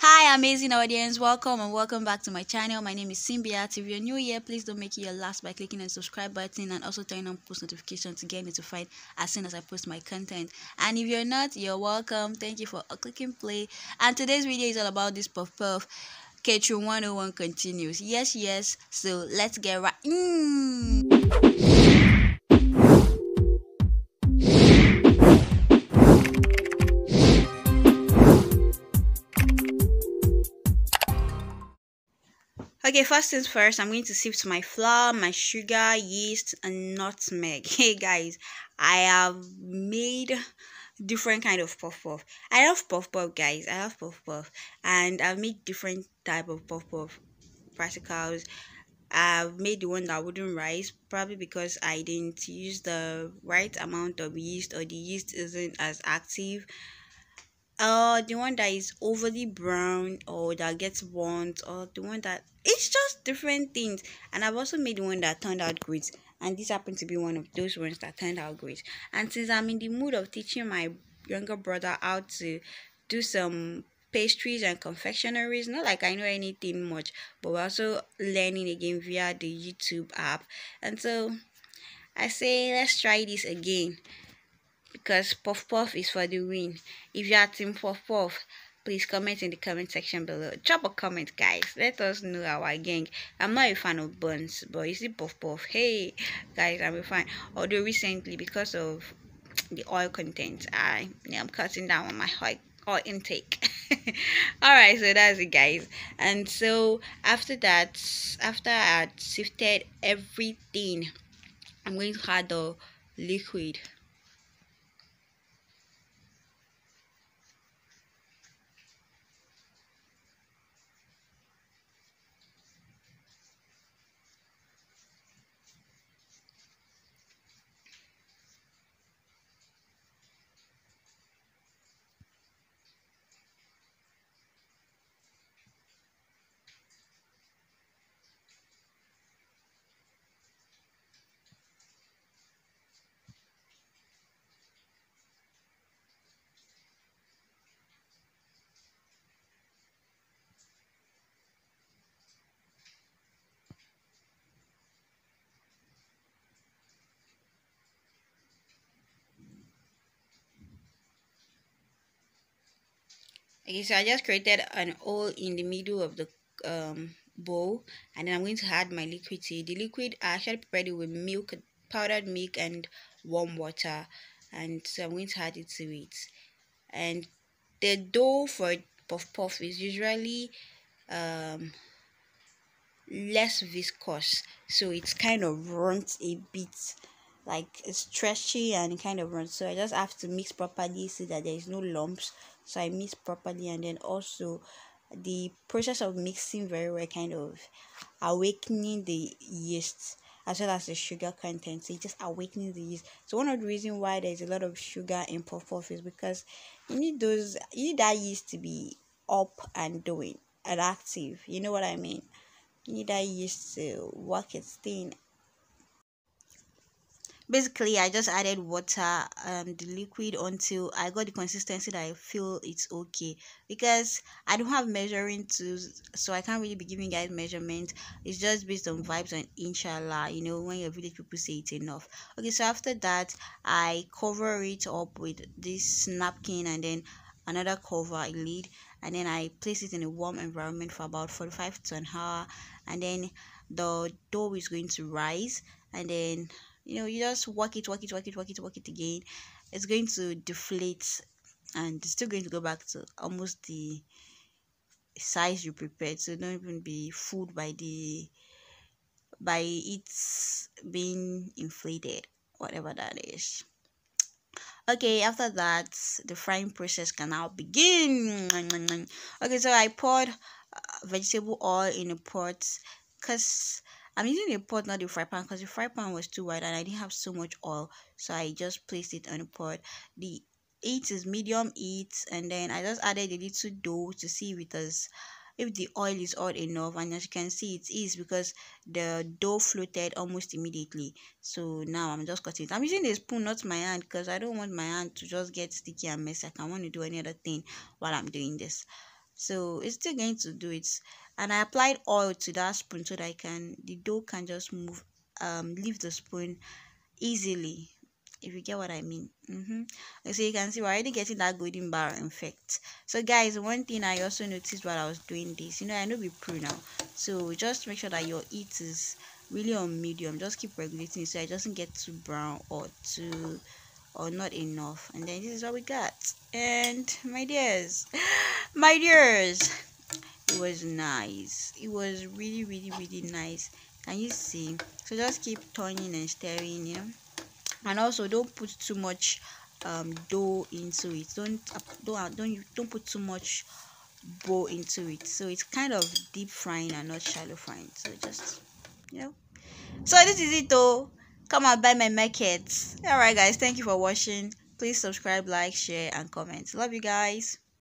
Hi, amazing audience. Welcome and welcome back to my channel. My name is Simbiat. If you're new here, please don't make it your last by clicking the subscribe button and also turn on post notifications to get notified as soon as I post my content. And if you're not, you're welcome. Thank you for clicking play. And today's video is all about this puff puff. Catering 101 continues. Yes. So let's get right. Okay, first things first, I'm going to sift my flour, my sugar, yeast, and nutmeg. Hey guys, I have made different kind of puff puff. I love puff puff, guys. I love puff puff, and I've made different type of puff puff practicals. I've made the one that wouldn't rise, probably because I didn't use the right amount of yeast, or the yeast isn't as active. The one that is overly brown or that gets burnt, or the one that it's just different things. And I've also made one that turned out great, and this happened to be one of those ones that turned out great. And since I'm in the mood of teaching my younger brother how to do some pastries and confectionaries, not like I know anything much, but we're also learning again via the YouTube app. And so I say let's try this again, because Puff Puff is for the win. If you are Team Puff Puff, please comment in the comment section below. Drop a comment, guys. Let us know our gang. I'm not a fan of buns, but you see Puff Puff. Hey, guys, I'm a fan. Although recently, because of the oil content, I'm cutting down on my oil intake. All right, so that's it, guys. And so after that, after I had sifted everything, I'm going to add the liquid. Okay, so I just created an hole in the middle of the bowl, and then I'm going to add my liquid tea. The liquid I actually prepared it with milk, powdered milk, and warm water, and so I'm going to add it to it. And the dough for puff puff is usually um less viscous, so it's kind of runs a bit, like it's stretchy and kind of runs. So I just have to mix properly so that there is no lumps. So I mix properly, and then also the process of mixing very well kind of awakening the yeast as well as the sugar content. So it just awakening the yeast. So one of the reasons why there's a lot of sugar in puff puff is because you need that yeast to be up and doing and active. You know what I mean? You need that yeast to work its thing. Basically, I just added water, the liquid, until I got the consistency that I feel it's okay, because I don't have measuring tools, so I can't really be giving guys measurement. It's just based on vibes and inshallah, when your village people say it's enough. Okay, so after that, I cover it up with this napkin, and then another cover, a lid, and then I place it in a warm environment for about 45 to an hour, and then the dough is going to rise, and then you just work it again. It's going to deflate, and it's still going to go back to almost the size you prepared. So don't even be fooled by it's being inflated, whatever that is. Okay, after that, the frying process can now begin. Okay, so I poured vegetable oil in a pot, because I'm using a pot, not the fry pan, because the fry pan was too wide and I didn't have so much oil. So I just placed it on a pot. The heat is medium heat, and then I just added a little dough to see if the oil is hot enough, and as you can see it is, because the dough floated almost immediately. So now I'm just cutting it. I'm using a spoon, not my hand, because I don't want my hand to just get sticky and messy. I can want to do any other thing while I'm doing this. So it's still going to do it. And I applied oil to that spoon so that the dough can just move, leave the spoon easily, if you get what I mean. So you can see we're already getting that golden bar effect. So guys, one thing I also noticed while I was doing this, I know we pro now, so just make sure that your heat is really on medium. Just keep regulating it so it doesn't get too brown or not enough. And then this is what we got. And my dears, my dears, it was nice. It was really, really, really nice. Can you see? So just keep turning and stirring, and also don't put too much dough into it. Don't put too much bowl into it. So it's kind of deep frying and not shallow frying. So just, so this is it though. Come and buy my market. All right guys, thank you for watching. Please subscribe, like, share and comment. Love you guys.